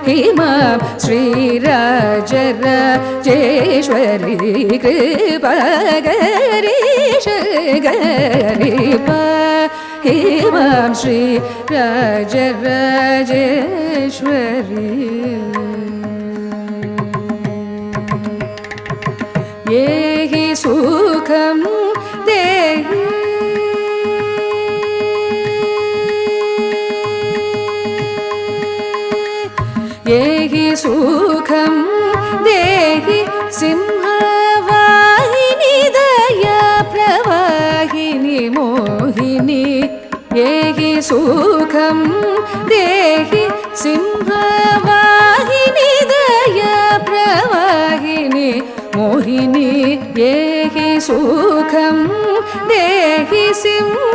हिमां श्रीराजराजेश्वरी कृपागरीश गरीपा हिमां श्रीराजराजेश्वरी ये हि सुखं देहि ये हि सुखं देहि सिंहवाहिनी दया प्रवाहिनी मोहिनी ये हि सुखं देहि सिंहवाहिनी दया प्रवाहिनी मोहिनी ये हि सुखं देहि सिंह